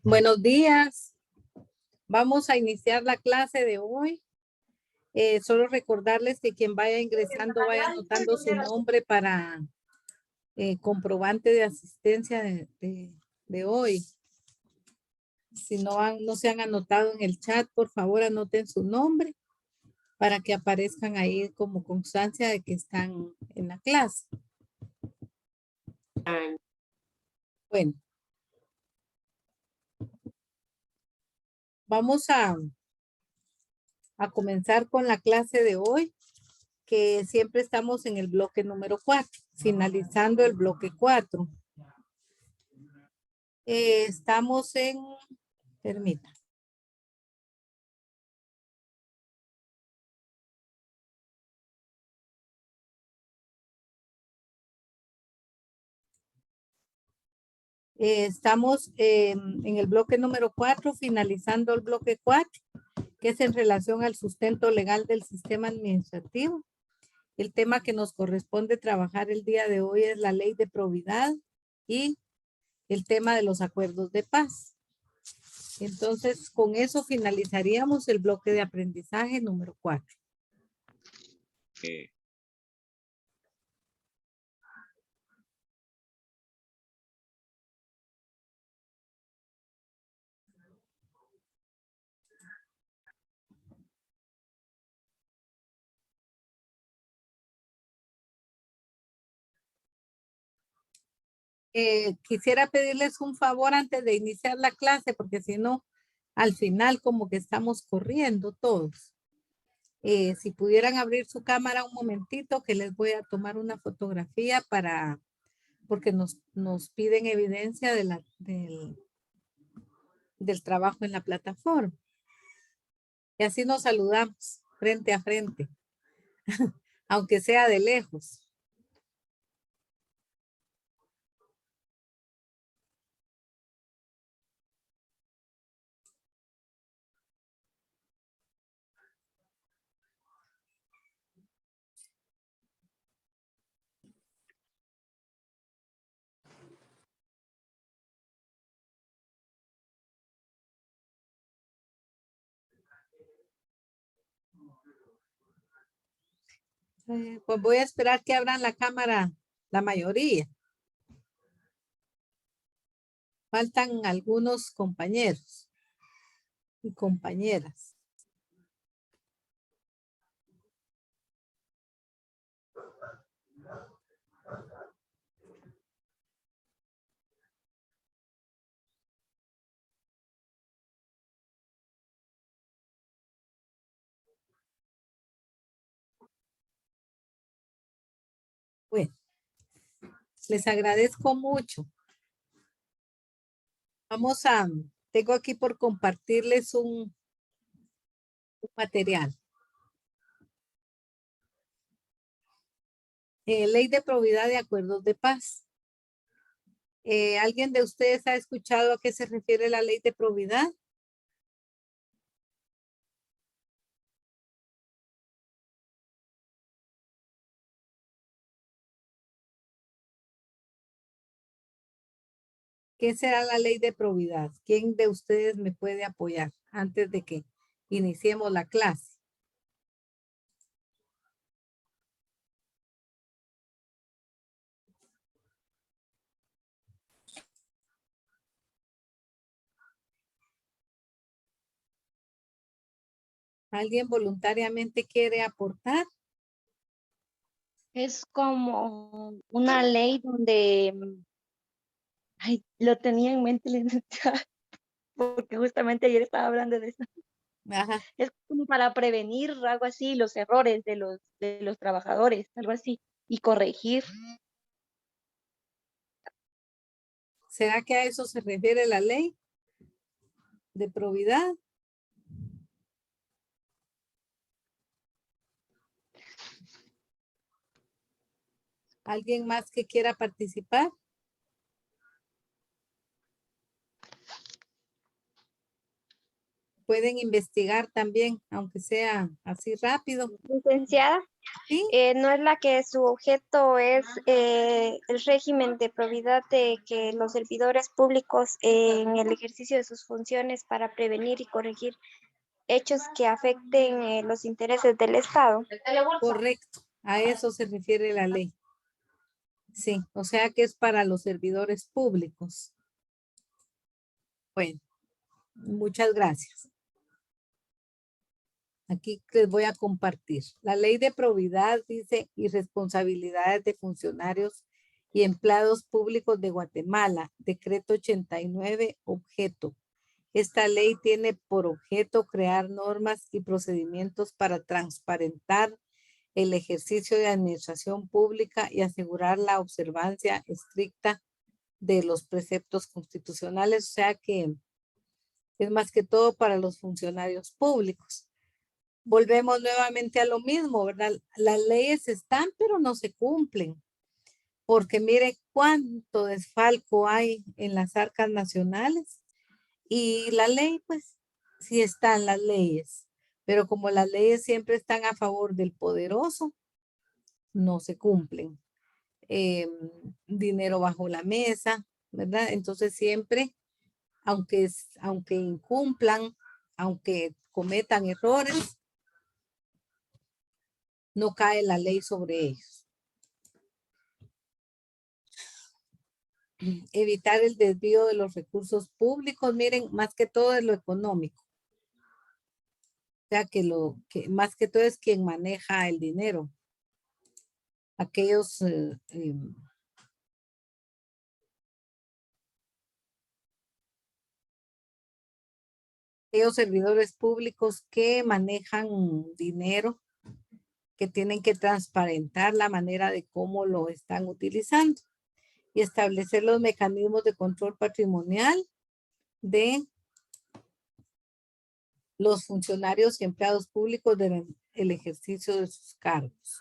Buenos días. Vamos a iniciar la clase de hoy. Solo recordarles que quien vaya ingresando vaya anotando su nombre para comprobante de asistencia de hoy. Si no se han anotado en el chat, por favor anoten su nombre para que aparezcan ahí como constancia de que están en la clase. Bueno. Vamos a comenzar con la clase de hoy, que siempre estamos en el bloque número 4, finalizando el bloque 4. Estamos en, permita. Estamos en el bloque número 4, finalizando el bloque 4, que es en relación al sustento legal del sistema administrativo. El tema que nos corresponde trabajar el día de hoy es la ley de probidad y el tema de los acuerdos de paz. Entonces, con eso finalizaríamos el bloque de aprendizaje número 4. Quisiera pedirles un favor antes de iniciar la clase, porque si no, al final como que estamos corriendo todos. Si pudieran abrir su cámara un momentito, que les voy a tomar una fotografía porque nos piden evidencia del trabajo en la plataforma. Y así nos saludamos frente a frente, aunque sea de lejos. Pues voy a esperar que abran la cámara la mayoría. Faltan algunos compañeros y compañeras. Bueno, les agradezco mucho. Tengo aquí por compartirles un material. Ley de probidad de acuerdos de paz. ¿Alguien de ustedes ha escuchado a qué se refiere la ley de probidad? ¿Qué será la ley de probidad? ¿Quién de ustedes me puede apoyar antes de que iniciemos la clase? ¿Alguien voluntariamente quiere aportar? Es como una ley donde, ay, lo tenía en mente, porque justamente ayer estaba hablando de eso. Ajá. Es como para prevenir algo así, los errores de los trabajadores, algo así, y corregir. ¿Será que a eso se refiere la ley de probidad? ¿Alguien más que quiera participar? Pueden investigar también, aunque sea así rápido. Licenciada. ¿Sí? No es la que su objeto es el régimen de probidad de que los servidores públicos en el ejercicio de sus funciones para prevenir y corregir hechos que afecten los intereses del Estado. Correcto. A eso se refiere la ley. Sí, o sea que es para los servidores públicos. Bueno, muchas gracias. Aquí les voy a compartir. La ley de probidad dice y responsabilidades de funcionarios y empleados públicos de Guatemala, decreto 89, objeto. Esta ley tiene por objeto crear normas y procedimientos para transparentar el ejercicio de administración pública y asegurar la observancia estricta de los preceptos constitucionales, o sea que es más que todo para los funcionarios públicos. Volvemos nuevamente a lo mismo, ¿verdad? Las leyes están, pero no se cumplen. Porque mire cuánto desfalco hay en las arcas nacionales. Y la ley, pues, sí están las leyes. Pero como las leyes siempre están a favor del poderoso, no se cumplen. Dinero bajo la mesa, ¿verdad? Entonces siempre, aunque incumplan, aunque cometan errores, no cae la ley sobre ellos. Evitar el desvío de los recursos públicos, miren, más que todo es lo económico. O sea, que más que todo es quien maneja el dinero. Aquellos servidores públicos que manejan dinero, que tienen que transparentar la manera de cómo lo están utilizando y establecer los mecanismos de control patrimonial de los funcionarios y empleados públicos del ejercicio de sus cargos.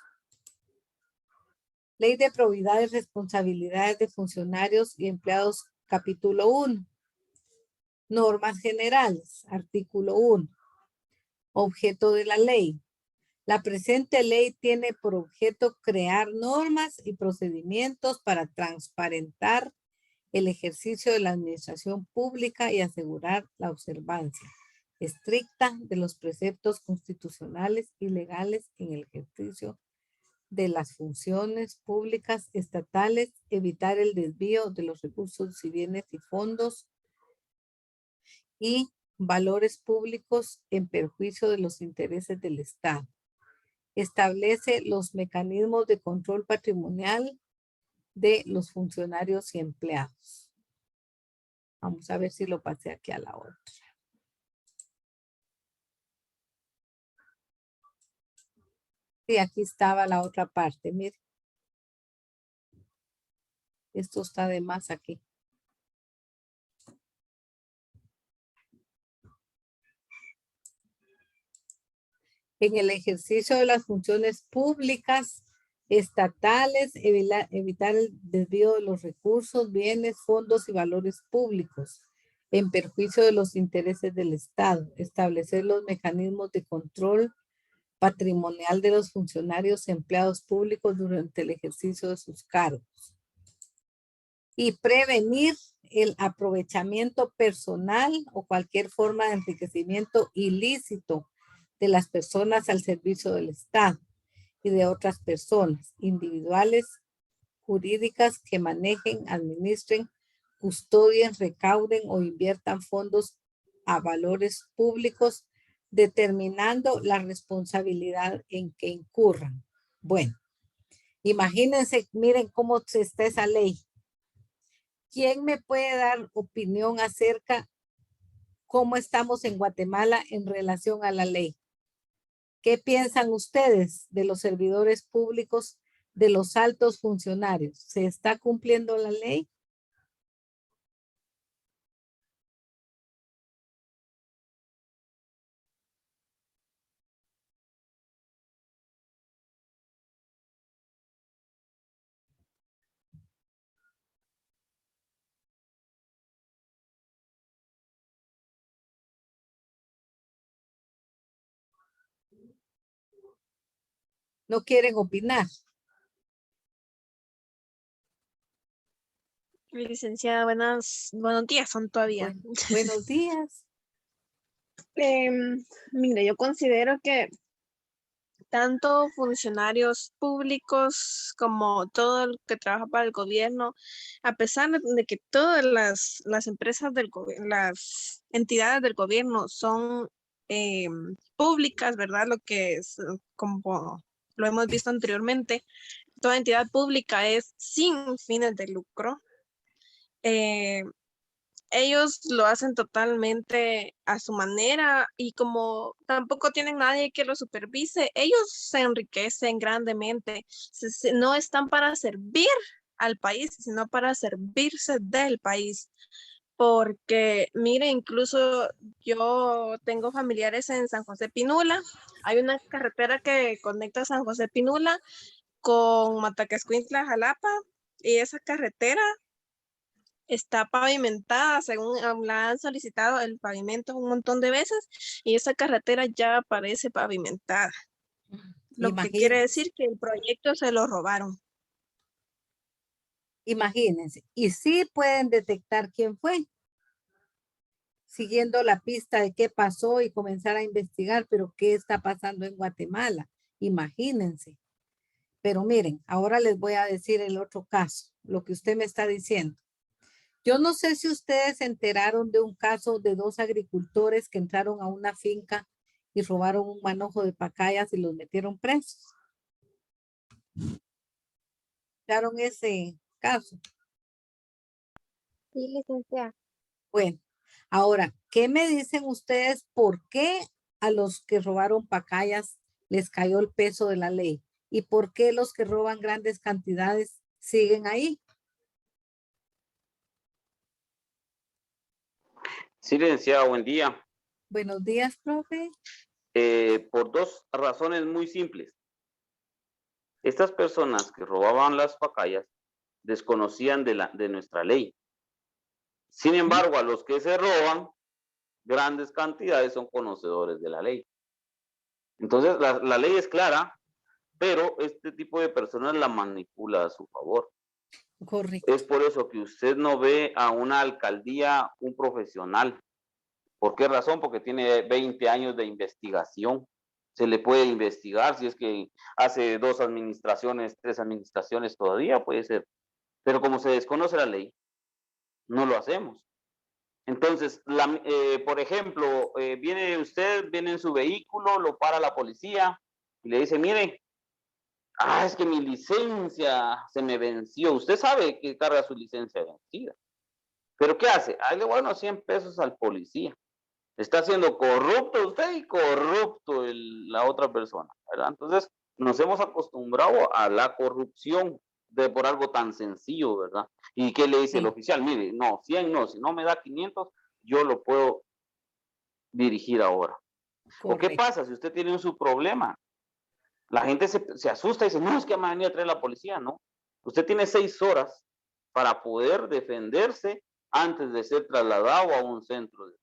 Ley de probidad y responsabilidades de funcionarios y empleados, capítulo 1. Normas generales, artículo 1. Objeto de la ley. La presente ley tiene por objeto crear normas y procedimientos para transparentar el ejercicio de la administración pública y asegurar la observancia estricta de los preceptos constitucionales y legales en el ejercicio de las funciones públicas estatales, evitar el desvío de los recursos y bienes y fondos y valores públicos en perjuicio de los intereses del Estado. Establece los mecanismos de control patrimonial de los funcionarios y empleados. Vamos a ver si lo pasé aquí a la otra. Sí, aquí estaba la otra parte, mire. Esto está de más aquí. En el ejercicio de las funciones públicas estatales, evitar el desvío de los recursos, bienes, fondos y valores públicos en perjuicio de los intereses del Estado, establecer los mecanismos de control patrimonial de los funcionarios y empleados públicos durante el ejercicio de sus cargos y prevenir el aprovechamiento personal o cualquier forma de enriquecimiento ilícito de las personas al servicio del Estado y de otras personas individuales, jurídicas que manejen, administren, custodien, recauden o inviertan fondos a valores públicos, determinando la responsabilidad en que incurran. Bueno, imagínense, miren cómo está esa ley. ¿Quién me puede dar opinión acerca cómo estamos en Guatemala en relación a la ley? ¿Qué piensan ustedes de los servidores públicos, de los altos funcionarios? ¿Se está cumpliendo la ley? ¿No quieren opinar? Licenciada, buenos días son todavía. Bueno, buenos días. Mire, yo considero que tanto funcionarios públicos como todo el que trabaja para el gobierno, a pesar de que todas las empresas del gobierno, las entidades del gobierno son públicas, ¿verdad? Lo que es como lo hemos visto anteriormente, toda entidad pública es sin fines de lucro. Ellos lo hacen totalmente a su manera y como tampoco tienen nadie que los supervise, ellos se enriquecen grandemente. No están para servir al país, sino para servirse del país. Porque, mire, incluso yo tengo familiares en San José Pinula. Hay una carretera que conecta San José Pinula con Mataquescuintla, Jalapa, y esa carretera está pavimentada, según la han solicitado el pavimento un montón de veces, y esa carretera ya aparece pavimentada. Lo que quiere decir que el proyecto se lo robaron. Imagínense. Y sí pueden detectar quién fue, siguiendo la pista de qué pasó y comenzar a investigar, pero qué está pasando en Guatemala. Imagínense. Pero miren, ahora les voy a decir el otro caso, lo que usted me está diciendo. Yo no sé si ustedes se enteraron de un caso de 2 agricultores que entraron a una finca y robaron un manojo de pacayas y los metieron presos. ¿Escucharon ese caso? Sí, licenciada. Bueno, ahora, ¿qué me dicen ustedes? ¿Por qué a los que robaron pacayas les cayó el peso de la ley? ¿Y por qué los que roban grandes cantidades siguen ahí? Sí, licenciada, buen día. Buenos días, profe. Por 2 razones muy simples. Estas personas que robaban las pacayas desconocían de nuestra ley. Sin embargo, a los que se roban grandes cantidades son conocedores de la ley. Entonces, la ley es clara, pero este tipo de personas la manipula a su favor. Correcto. Es por eso que usted no ve a una alcaldía un profesional. ¿Por qué razón? Porque tiene 20 años de investigación. Se le puede investigar si es que hace 2 administraciones, 3 administraciones todavía, puede ser. Pero como se desconoce la ley, no lo hacemos. Entonces, por ejemplo, viene en su vehículo, lo para la policía y le dice, mire, es que mi licencia se me venció. Usted sabe que carga su licencia vencida. ¿Pero qué hace? Le voy a unos 100 pesos al policía. Está siendo corrupto usted y corrupto la otra persona, ¿verdad? Entonces, nos hemos acostumbrado a la corrupción por algo tan sencillo, ¿verdad? ¿Y qué le dice el oficial? Mire, no, 100 no, si no me da 500, yo lo puedo dirigir ahora. Correcto. ¿O qué pasa si usted tiene su problema? La gente se asusta y dice, no, es que me ha venido a traer la policía, ¿no? Usted tiene 6 horas para poder defenderse antes de ser trasladado a un centro de...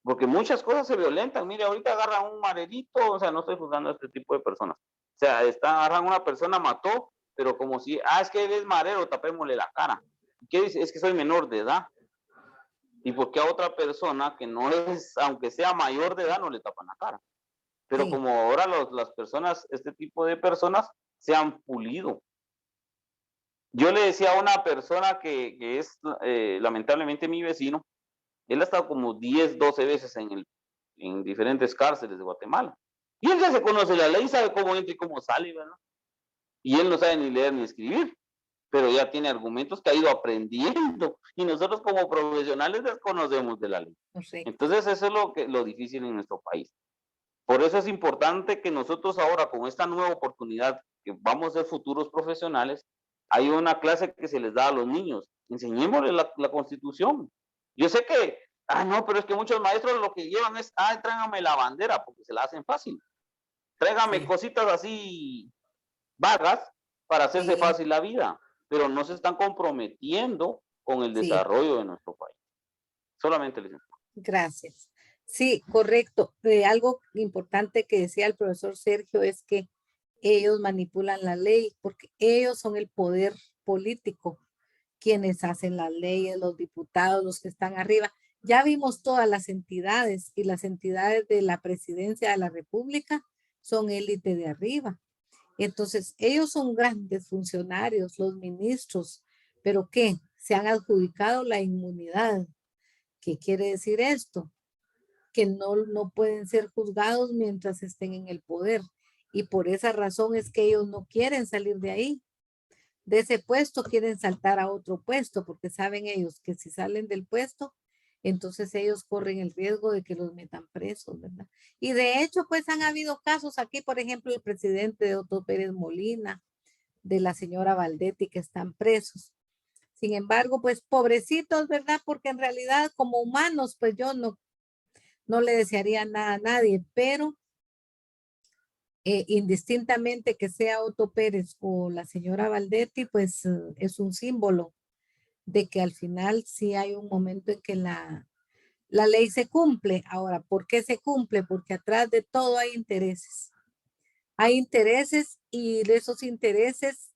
Porque muchas cosas se violentan. Mire, ahorita agarran un marerito, o sea, no estoy juzgando a este tipo de personas. O sea, agarran una persona, mató, pero como si, es que él es marero, tapémosle la cara. ¿Qué dice? Es que soy menor de edad. ¿Y por qué a otra persona que no es, aunque sea mayor de edad, no le tapan la cara? Pero como ahora las personas, este tipo de personas, se han pulido. Yo le decía a una persona que es lamentablemente mi vecino, él ha estado como 10, 12 veces en diferentes cárceles de Guatemala. Y él ya se conoce la ley, sabe cómo entra y cómo sale, ¿verdad? Y él no sabe ni leer ni escribir, pero ya tiene argumentos que ha ido aprendiendo. Y nosotros como profesionales desconocemos de la ley. Correcto. Entonces eso es lo difícil en nuestro país. Por eso es importante que nosotros ahora, con esta nueva oportunidad, que vamos a ser futuros profesionales, hay una clase que se les da a los niños. Enseñémosles la Constitución. Yo sé que, no, pero es que muchos maestros lo que llevan es, tráigame la bandera, porque se la hacen fácil. Tráigame cositas así vagas para hacerse fácil la vida, pero no se están comprometiendo con el desarrollo de nuestro país. Solamente les... Gracias. Sí, correcto. Algo importante que decía el profesor Sergio es que ellos manipulan la ley porque ellos son el poder político, quienes hacen las leyes, los diputados, los que están arriba. Ya vimos todas las entidades y las entidades de la presidencia de la República son élite de arriba. Entonces, ellos son grandes funcionarios, los ministros, pero ¿qué? Se han adjudicado la inmunidad. ¿Qué quiere decir esto? Que no pueden ser juzgados mientras estén en el poder. Y por esa razón es que ellos no quieren salir de ahí. De ese puesto quieren saltar a otro puesto porque saben ellos que si salen del puesto, entonces ellos corren el riesgo de que los metan presos, ¿verdad? Y de hecho, pues han habido casos aquí, por ejemplo, el presidente de Otto Pérez Molina, de la señora Valdetti, que están presos. Sin embargo, pues pobrecitos, ¿verdad? Porque en realidad como humanos, pues yo no le desearía nada a nadie, pero indistintamente que sea Otto Pérez o la señora Valdetti, pues es un símbolo de que al final sí hay un momento en que la ley se cumple. Ahora, ¿por qué se cumple? Porque atrás de todo hay intereses. Hay intereses y de esos intereses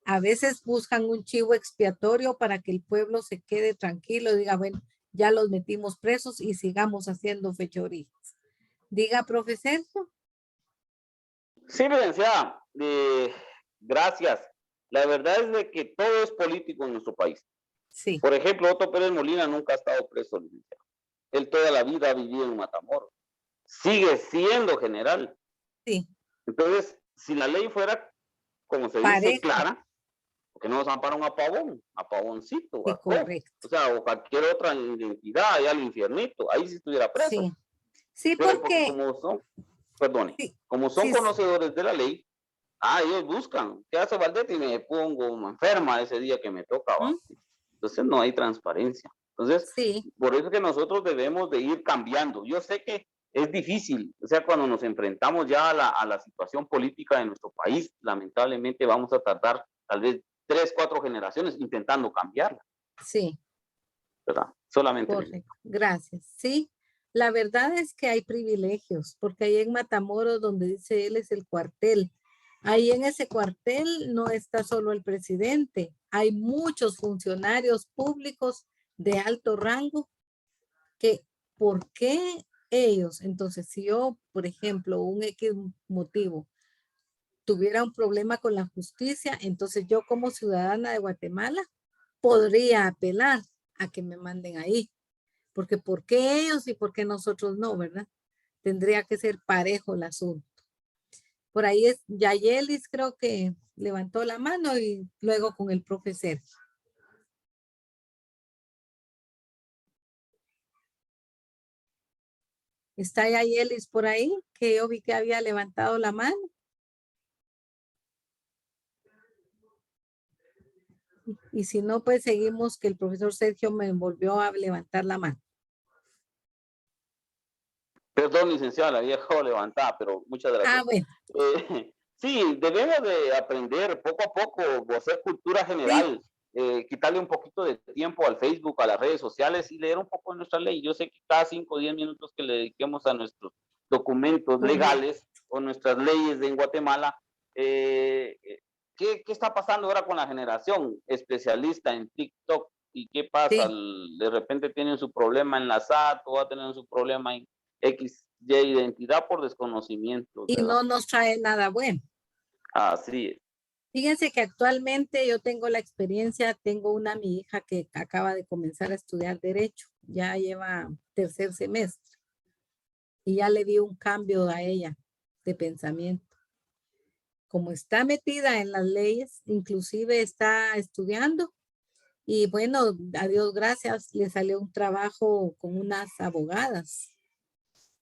a veces buscan un chivo expiatorio para que el pueblo se quede tranquilo y diga, bueno, ya los metimos presos y sigamos haciendo fechorías. Diga, profesor. Sí, licenciada, gracias. La verdad es de que todo es político en nuestro país. Sí. Por ejemplo, Otto Pérez Molina nunca ha estado preso, licenciado. Él toda la vida ha vivido en Matamoros. Sigue siendo general. Sí. Entonces, si la ley fuera, como se dice, clara, porque no nos amparan a Pavón, a Pavoncito, sí, correcto. o sea, o cualquier otra identidad, allá al infiernito, ahí sí estuviera preso. Sí, sí, pero porque como son, perdone, sí, como son sí, conocedores de la ley, ellos buscan, ¿qué hace Valdetti? Y me pongo enferma ese día que me toca, ¿va? Entonces no hay transparencia. Entonces, sí, por eso es que nosotros debemos de ir cambiando. Yo sé que es difícil, o sea, cuando nos enfrentamos ya a la situación política de nuestro país, lamentablemente vamos a tardar tal vez 3, 4 generaciones intentando cambiarla. Sí. ¿Verdad? Solamente. Correcto, gracias. Sí, la verdad es que hay privilegios, porque ahí en Matamoros, donde dice él, es el cuartel. Ahí en ese cuartel no está solo el presidente, hay muchos funcionarios públicos de alto rango que, ¿por qué ellos? Entonces, si yo, por ejemplo, un X motivo, tuviera un problema con la justicia, entonces yo como ciudadana de Guatemala podría apelar a que me manden ahí. Porque ¿por qué ellos y por qué nosotros no, verdad? Tendría que ser parejo el asunto. Por ahí es Yayelis, creo que levantó la mano y luego con el profe Sergio. ¿Está Yayelis por ahí? Que yo vi que había levantado la mano. Y si no, pues seguimos que el profesor Sergio me volvió a levantar la mano. Perdón, licenciada, la había dejado levantada, pero muchas gracias. Bueno. Sí, debemos de aprender poco a poco, o hacer cultura general, quitarle un poquito de tiempo al Facebook, a las redes sociales y leer un poco de nuestra ley. Yo sé que cada 5 o 10 minutos que le dediquemos a nuestros documentos legales o nuestras leyes en Guatemala, ¿qué está pasando ahora con la generación especialista en TikTok? ¿Y qué pasa? Sí. De repente tienen su problema en la SAT o va a tener su problema en X, Y identidad por desconocimiento. Y ¿verdad? no nos trae nada bueno. Así es. Fíjense que actualmente yo tengo la experiencia, tengo mi hija que acaba de comenzar a estudiar Derecho, ya lleva 3er semestre y ya le di un cambio a ella de pensamiento. Como está metida en las leyes, inclusive está estudiando y bueno, a Dios gracias, le salió un trabajo con unas abogadas.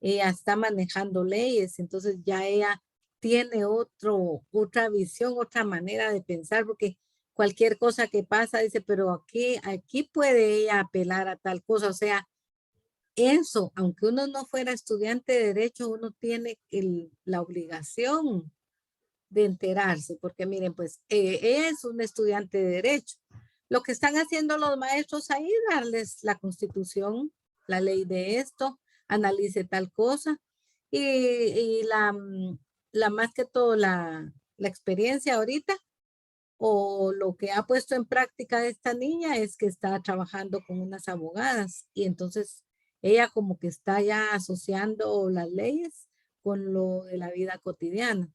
Ella está manejando leyes, entonces ya ella tiene otra visión, otra manera de pensar, porque cualquier cosa que pasa, dice, pero aquí puede ella apelar a tal cosa, o sea, eso, aunque uno no fuera estudiante de Derecho, uno tiene la obligación de enterarse, porque miren, pues, es un estudiante de Derecho. Lo que están haciendo los maestros ahí, darles la Constitución, la ley de esto, analice tal cosa, y la más que todo, la experiencia ahorita, o lo que ha puesto en práctica esta niña es que está trabajando con unas abogadas y entonces ella como que está ya asociando las leyes con lo de la vida cotidiana.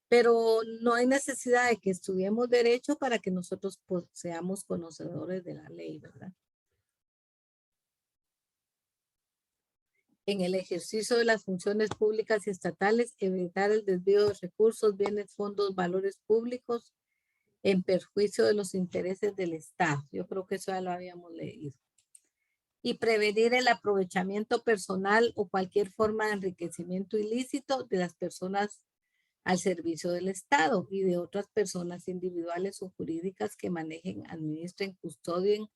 Pero no hay necesidad de que estudiemos derecho para que nosotros pues, seamos conocedores de la ley, ¿verdad? En el ejercicio de las funciones públicas y estatales, evitar el desvío de recursos, bienes, fondos, valores públicos en perjuicio de los intereses del Estado. Yo creo que eso ya lo habíamos leído. Y prevenir el aprovechamiento personal o cualquier forma de enriquecimiento ilícito de las personas al servicio del Estado y de otras personas individuales o jurídicas que manejen, administren, custodien,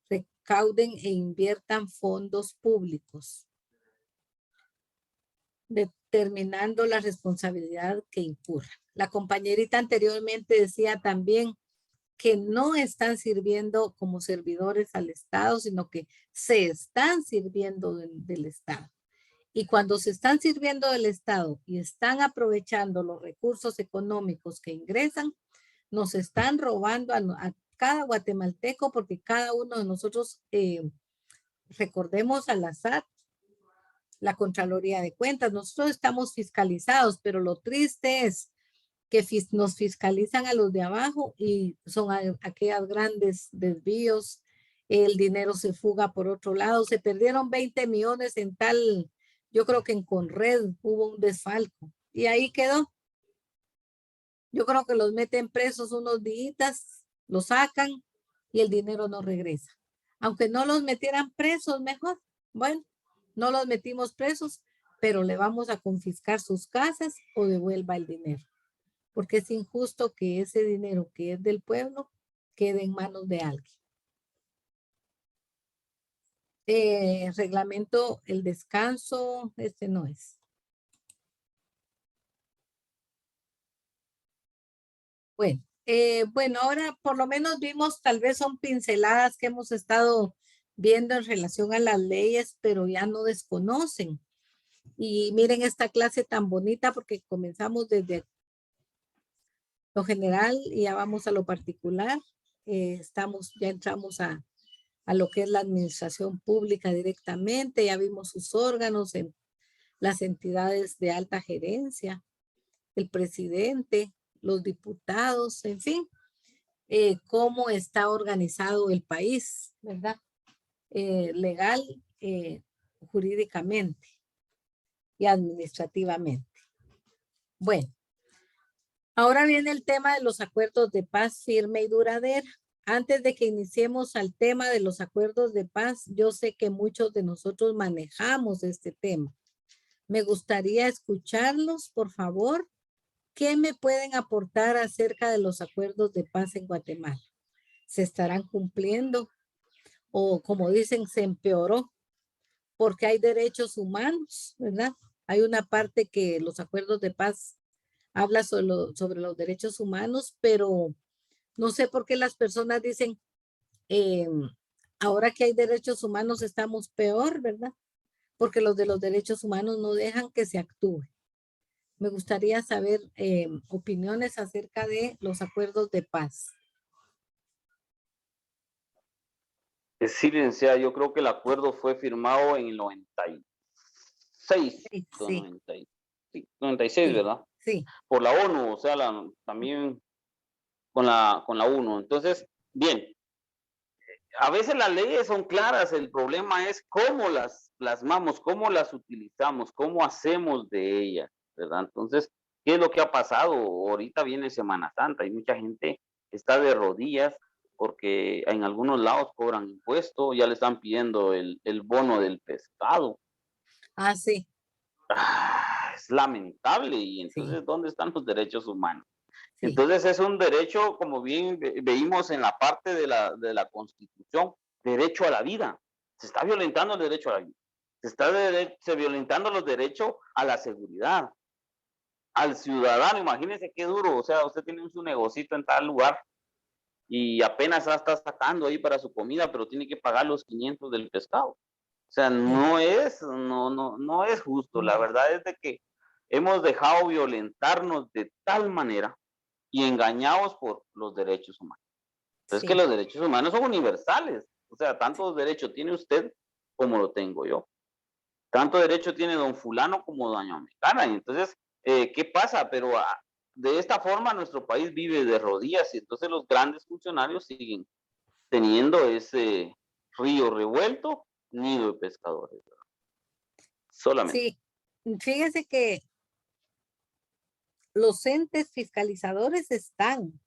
recauden e inviertan fondos públicos, determinando la responsabilidad que incurra. La compañerita anteriormente decía también que no están sirviendo como servidores al Estado, sino que se están sirviendo del Estado. Y cuando se están sirviendo del Estado y están aprovechando los recursos económicos que ingresan, nos están robando a cada guatemalteco porque cada uno de nosotros, recordemos a la SAT, la Contraloría de Cuentas, nosotros estamos fiscalizados, pero lo triste es que nos fiscalizan a los de abajo y son aquellos grandes desvíos, el dinero se fuga por otro lado, se perdieron 20 millones en tal, yo creo que en Conred hubo un desfalco y ahí quedó. Yo creo que los meten presos unos días, los sacan y el dinero no regresa. Aunque no los metieran presos, mejor. Bueno, no los metimos presos, pero le vamos a confiscar sus casas o devuelva el dinero. Porque es injusto que ese dinero que es del pueblo quede en manos de alguien. Reglamento, el descanso, este no es. Bueno, ahora por lo menos vimos, tal vez son pinceladas que hemos estado viendo en relación a las leyes, pero ya no desconocen. Y miren esta clase tan bonita porque comenzamos desde lo general y ya vamos a lo particular. Ya entramos a lo que es la administración pública directamente, ya vimos sus órganos en las entidades de alta gerencia, el presidente, los diputados, en fin, cómo está organizado el país, ¿verdad? Legal, jurídicamente y administrativamente. Bueno, ahora viene el tema de los acuerdos de paz firme y duradera. Antes de que iniciemos al tema de los acuerdos de paz, yo sé que muchos de nosotros manejamos este tema. Me gustaría escucharlos, por favor. ¿Qué me pueden aportar acerca de los acuerdos de paz en Guatemala? ¿Se estarán cumpliendo? O como dicen, se empeoró porque hay derechos humanos, ¿verdad? Hay una parte que los acuerdos de paz habla sobre los derechos humanos, pero no sé por qué las personas dicen, ahora que hay derechos humanos estamos peor, ¿verdad? Porque los de los derechos humanos no dejan que se actúe. Me gustaría saber opiniones acerca de los acuerdos de paz. Sí, licenciada, yo creo que el acuerdo fue firmado en el 96, Sí, 96, sí, ¿verdad? sí. Por la ONU, o sea, también con la ONU. Entonces, bien, a veces las leyes son claras, el problema es cómo las plasmamos, cómo las utilizamos, cómo hacemos de ellas, ¿verdad? Entonces, ¿qué es lo que ha pasado? Ahorita viene Semana Santa y mucha gente está de rodillas porque en algunos lados cobran impuestos, ya le están pidiendo el bono del pescado. Ah, sí, Es lamentable y sí, entonces, ¿dónde están los derechos humanos? sí. Entonces es un derecho, como bien veímos en la parte de la Constitución, derecho a la vida. Se está violentando el derecho a la vida. Se está violentando los derechos a la seguridad, al ciudadano. Imagínense qué duro. O sea, usted tiene su negocito en tal lugar y apenas está sacando ahí para su comida, pero tiene que pagar los 500 del pescado. O sea, no es justo. La verdad es de que hemos dejado violentarnos de tal manera y engañados por los derechos humanos. Entonces, Sí. que los derechos humanos son universales. O sea, tantos derechos tiene usted como lo tengo yo. Tanto derecho tiene don fulano como doña Mecana. Y entonces, ¿qué pasa? Pero de esta forma nuestro país vive de rodillas y entonces los grandes funcionarios siguen teniendo ese río revuelto, nido de pescadores. Solamente. Sí, fíjese que los entes fiscalizadores están,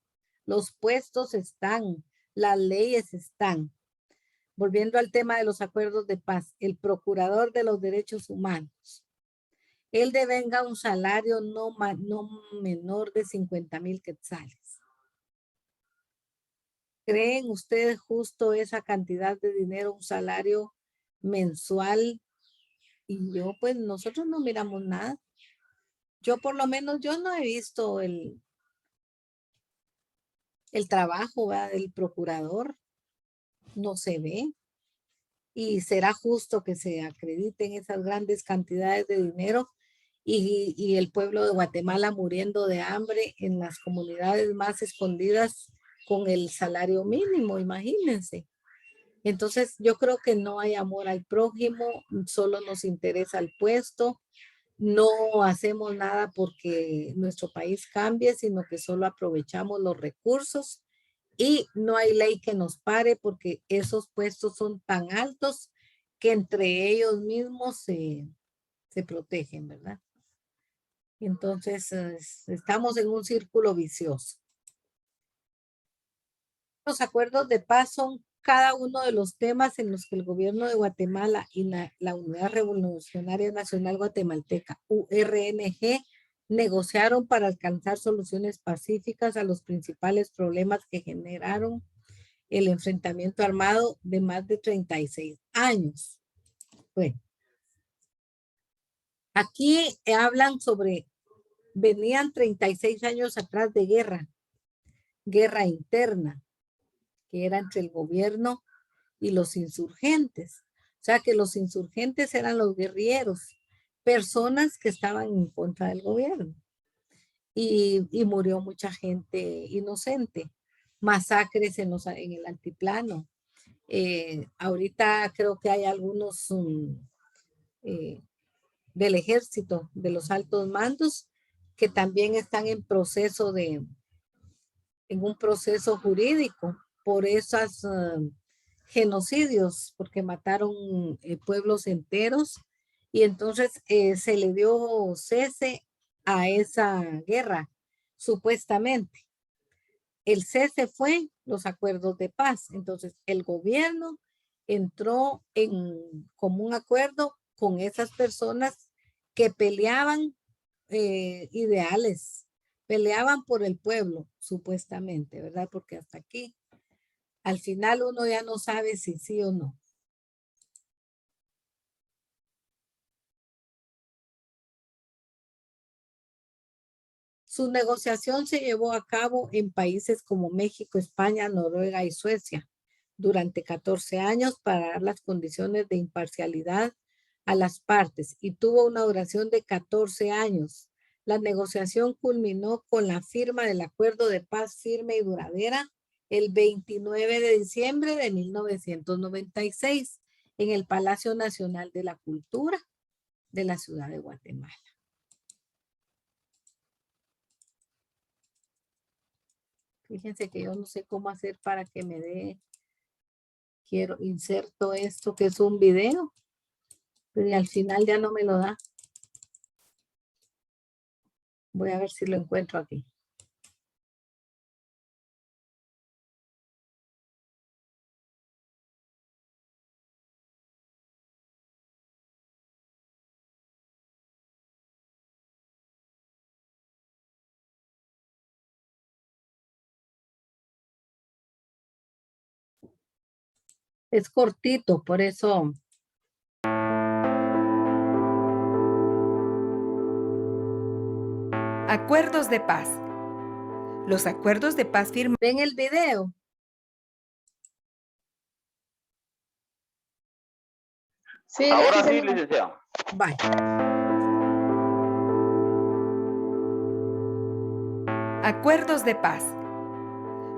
los puestos están, las leyes están. Volviendo al tema de los acuerdos de paz, el procurador de los derechos humanos, él devenga un salario no menor de 50,000 quetzales. ¿Creen ustedes justo esa cantidad de dinero, un salario mensual? Y yo, pues nosotros no miramos nada. Yo por lo menos, yo no he visto el trabajo, ¿verdad?, del procurador. No se ve. Y será justo que se acrediten esas grandes cantidades de dinero y el pueblo de Guatemala muriendo de hambre en las comunidades más escondidas con el salario mínimo, imagínense. Entonces yo creo que no hay amor al prójimo, solo nos interesa el puesto, no hacemos nada porque nuestro país cambie, sino que solo aprovechamos los recursos y no hay ley que nos pare porque esos puestos son tan altos que entre ellos mismos se protegen, ¿verdad? Entonces, estamos en un círculo vicioso. Los acuerdos de paz son cada uno de los temas en los que el gobierno de Guatemala y la Unidad Revolucionaria Nacional Guatemalteca, URNG, negociaron para alcanzar soluciones pacíficas a los principales problemas que generaron el enfrentamiento armado de más de 36 años. Bueno, aquí hablan sobre, venían 36 años atrás de guerra interna, que era entre el gobierno y los insurgentes. O sea que los insurgentes eran los guerrilleros, personas que estaban en contra del gobierno. Y murió mucha gente inocente, masacres en el altiplano. Ahorita creo que hay algunos del ejército, de los altos mandos, que también están en un proceso jurídico por esos genocidios, porque mataron pueblos enteros y entonces se le dio cese a esa guerra, supuestamente. El cese fue los acuerdos de paz. Entonces el gobierno entró en común acuerdo con esas personas que peleaban ideales, peleaban por el pueblo, supuestamente, ¿verdad? Porque hasta aquí, al final uno ya no sabe si sí o no. Su negociación se llevó a cabo en países como México, España, Noruega y Suecia durante 14 años para dar las condiciones de imparcialidad a las partes y tuvo una duración de 14 años. La negociación culminó con la firma del acuerdo de paz firme y duradera el 29 de diciembre de 1996 en el Palacio Nacional de la Cultura de la ciudad de Guatemala. Fíjense que yo no sé cómo hacer para que me dé, inserto esto que es un video, pero al final ya no me lo da. Voy a ver si lo encuentro aquí. Es cortito, por eso. Acuerdos de paz. Los acuerdos de paz firmados. ¿Ven el video? Sí, Ahora sí, licenciado. Bye. Acuerdos de paz.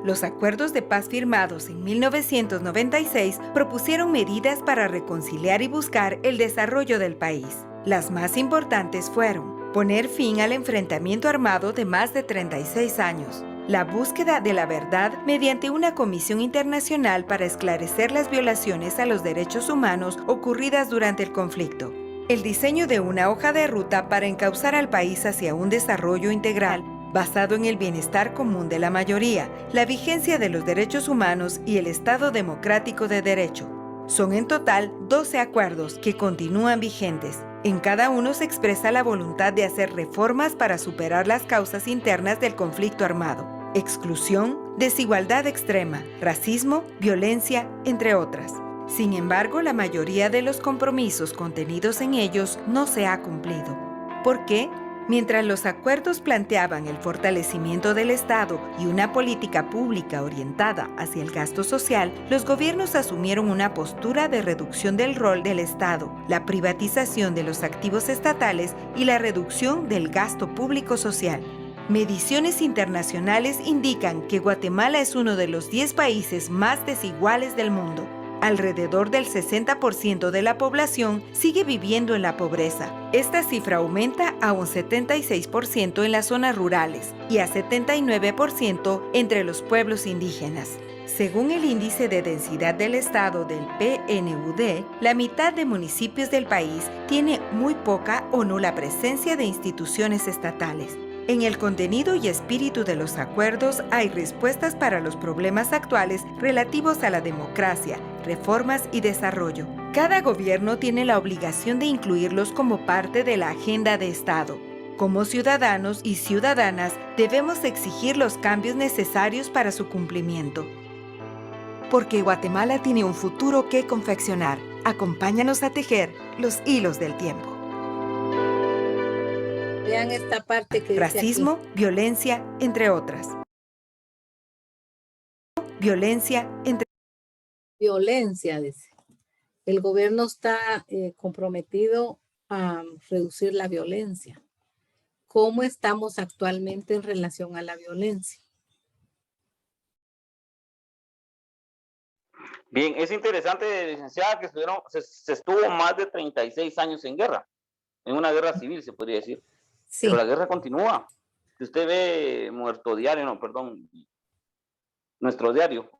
Los acuerdos de paz firmados en 1996 propusieron medidas para reconciliar y buscar el desarrollo del país. Las más importantes fueron poner fin al enfrentamiento armado de más de 36 años, la búsqueda de la verdad mediante una comisión internacional para esclarecer las violaciones a los derechos humanos ocurridas durante el conflicto, el diseño de una hoja de ruta para encauzar al país hacia un desarrollo integral basado en el bienestar común de la mayoría, la vigencia de los derechos humanos y el Estado democrático de derecho. Son en total 12 acuerdos que continúan vigentes. En cada uno se expresa la voluntad de hacer reformas para superar las causas internas del conflicto armado: exclusión, desigualdad extrema, racismo, violencia, entre otras. Sin embargo, la mayoría de los compromisos contenidos en ellos no se ha cumplido. ¿Por qué? Mientras los acuerdos planteaban el fortalecimiento del Estado y una política pública orientada hacia el gasto social, los gobiernos asumieron una postura de reducción del rol del Estado, la privatización de los activos estatales y la reducción del gasto público social. Mediciones internacionales indican que Guatemala es uno de los 10 países más desiguales del mundo. Alrededor del 60% de la población sigue viviendo en la pobreza. Esta cifra aumenta a un 76% en las zonas rurales y a 79% entre los pueblos indígenas. Según el índice de densidad del Estado del PNUD, la mitad de municipios del país tiene muy poca o nula presencia de instituciones estatales. En el contenido y espíritu de los acuerdos hay respuestas para los problemas actuales relativos a la democracia, reformas y desarrollo. Cada gobierno tiene la obligación de incluirlos como parte de la agenda de Estado. Como ciudadanos y ciudadanas debemos exigir los cambios necesarios para su cumplimiento. Porque Guatemala tiene un futuro que confeccionar. Acompáñanos a tejer los hilos del tiempo. Vean esta parte que dice Racismo, violencia, entre otras. Violencia, entre violencia, dice. El gobierno está comprometido a reducir la violencia. ¿Cómo estamos actualmente en relación a la violencia? Bien, es interesante, licenciada, que se estuvo más de 36 años en guerra, en una guerra civil, se podría decir. Sí. Pero la guerra continúa. Si usted ve nuestro diario, ¿Sí? diario,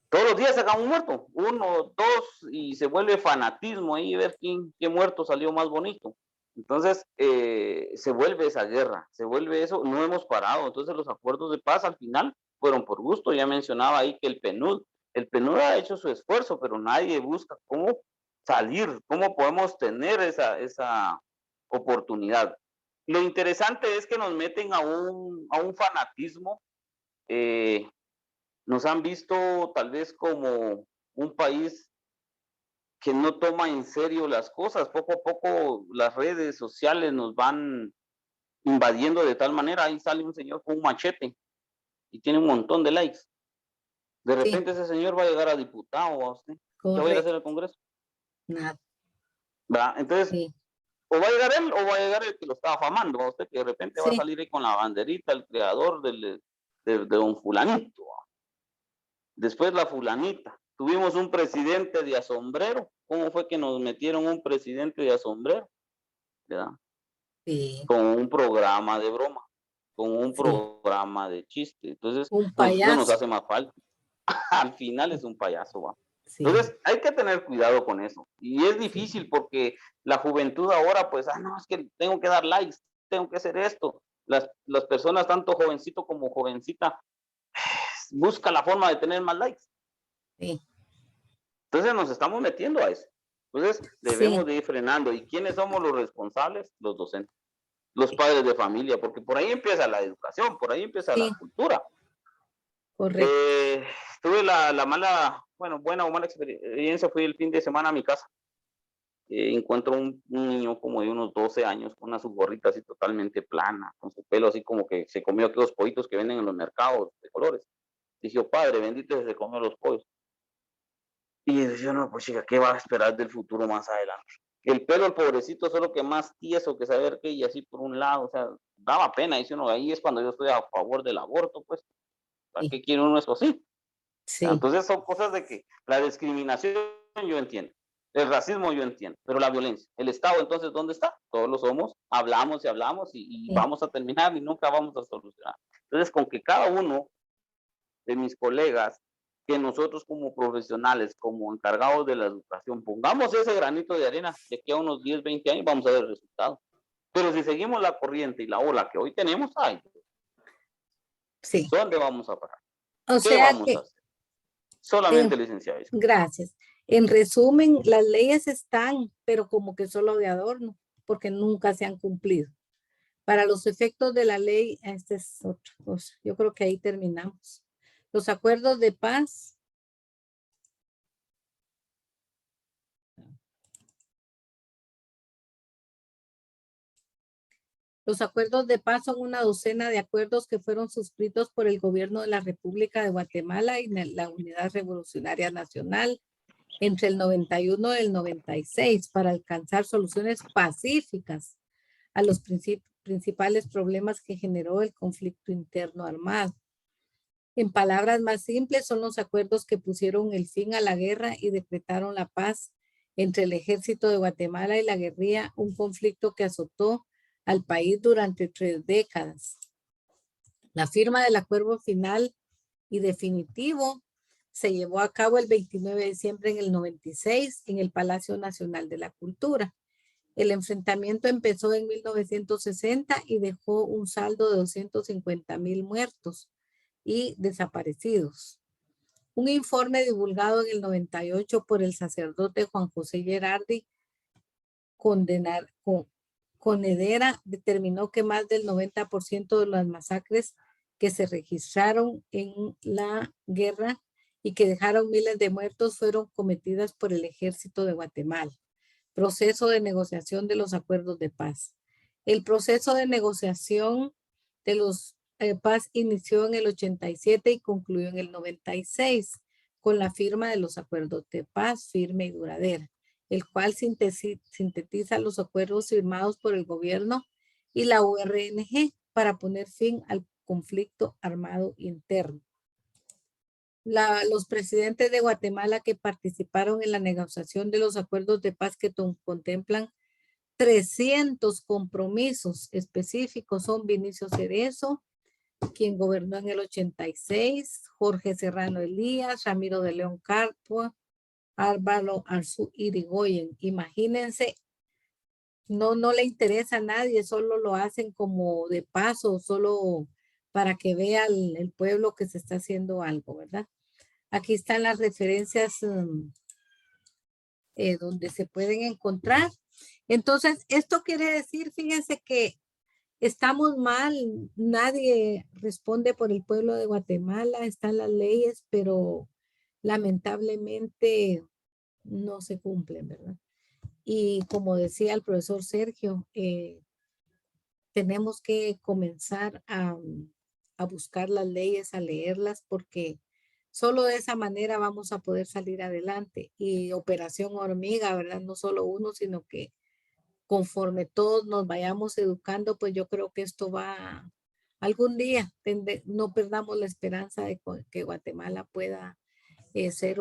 todos los días sacan un muerto, 1, 2, y se vuelve fanatismo ahí, ver qué muerto salió más bonito. Entonces, se vuelve esa guerra, se vuelve eso, no hemos parado. Entonces, los acuerdos de paz al final fueron por gusto. Ya mencionaba ahí que el PNUD ha hecho su esfuerzo, pero nadie busca cómo salir, cómo podemos tener esa oportunidad. Lo interesante es que nos meten a un fanatismo. Nos han visto tal vez como un país que no toma en serio las cosas. Poco a poco las redes sociales nos van invadiendo de tal manera. Ahí sale un señor con un machete y tiene un montón de likes. De repente ese señor va a llegar a diputado, a usted. ¿Qué va a ir a hacer al Congreso? Nada. ¿Va? Entonces, o va a llegar él o va a llegar el que lo está afamando, a usted, que de repente va a salir ahí con la banderita, el creador de don fulanito. Después la fulanita. Tuvimos un presidente de asombrero. ¿Cómo fue que nos metieron un presidente de asombrero? ¿Verdad? Sí. Con un programa de broma, con un programa de chiste. Entonces, un payaso. No nos hace más falta. Al final es un payaso, ¿va? Sí. Entonces, hay que tener cuidado con eso. Y es difícil porque la juventud ahora, pues, no, es que tengo que dar likes, tengo que hacer esto. Las personas, tanto jovencito como jovencita, busca la forma de tener más likes. Sí. Entonces nos estamos metiendo a eso. Entonces debemos de ir frenando. ¿Y quiénes somos los responsables? Los docentes, los padres de familia, porque por ahí empieza la educación, por ahí empieza la cultura. Correcto. Tuve la mala, buena o mala experiencia, fui el fin de semana a mi casa. Encuentro un niño como de unos 12 años con una gorrita así totalmente plana, con su pelo así como que se comió aquellos pollitos que venden en los mercados de colores. Dije, padre, bendito se comió los pollos. Y yo, no, pues chica, ¿qué va a esperar del futuro más adelante? El pelo, el pobrecito, solo que más tieso que saber qué, y así por un lado, o sea, daba pena, dice uno, ahí es cuando yo estoy a favor del aborto, pues, ¿para Sí. qué quiere uno eso así? Sí, Entonces son cosas de que la discriminación yo entiendo, el racismo yo entiendo, pero la violencia, el Estado entonces, ¿dónde está? Todos lo somos, hablamos y hablamos y sí. vamos a terminar y nunca vamos a solucionar. Entonces con que cada uno de mis colegas, que nosotros como profesionales, como encargados de la educación, pongamos ese granito de arena, de aquí a unos 10, 20 años vamos a ver el resultado. Pero si seguimos la corriente y la ola que hoy tenemos, ay, Sí. ¿dónde vamos a parar? O ¿Qué sea vamos que, a hacer? Solamente, licenciado. gracias. En resumen, las leyes están, pero como que solo de adorno, porque nunca se han cumplido. Para los efectos de la ley, esta es otra cosa. Yo creo que ahí terminamos. Los acuerdos de paz. Los acuerdos de paz son una docena de acuerdos que fueron suscritos por el gobierno de la República de Guatemala y la Unidad Revolucionaria Nacional entre el 91 y el 96 para alcanzar soluciones pacíficas a los principales problemas que generó el conflicto interno armado. En palabras más simples, son los acuerdos que pusieron el fin a la guerra y decretaron la paz entre el ejército de Guatemala y la guerrilla, un conflicto que azotó al país durante 3 décadas. La firma del acuerdo final y definitivo se llevó a cabo el 29 de diciembre en el 96 en el Palacio Nacional de la Cultura. El enfrentamiento empezó en 1960 y dejó un saldo de 250,000 muertos y desaparecidos. Un informe divulgado en el 98 por el sacerdote Juan José Gerardi Conedera determinó que más del 90% de las masacres que se registraron en la guerra y que dejaron miles de muertos fueron cometidas por el ejército de Guatemala. Proceso de negociación de los acuerdos de paz. El proceso de negociación de los paz inició en el 87 y concluyó en el 96 con la firma de los acuerdos de paz firme y duradera, el cual sintetiza los acuerdos firmados por el gobierno y la URNG para poner fin al conflicto armado interno. Los presidentes de Guatemala que participaron en la negociación de los acuerdos de paz que contemplan 300 compromisos específicos son Vinicio Cerezo, quien gobernó en el 86, Jorge Serrano Elías, Ramiro de León Carpo, Álvaro Arzú Irigoyen. Imagínense, no le interesa a nadie, solo lo hacen como de paso, solo para que vea el pueblo que se está haciendo algo, ¿verdad? Aquí están las referencias donde se pueden encontrar. Entonces, esto quiere decir, fíjense que estamos mal, nadie responde por el pueblo de Guatemala, están las leyes, pero lamentablemente no se cumplen, ¿verdad? Y como decía el profesor Sergio, tenemos que comenzar a buscar las leyes, a leerlas, porque solo de esa manera vamos a poder salir adelante. Y Operación Hormiga, ¿verdad? No solo uno, sino que conforme todos nos vayamos educando, pues yo creo que esto va algún día, no perdamos la esperanza de que Guatemala pueda ser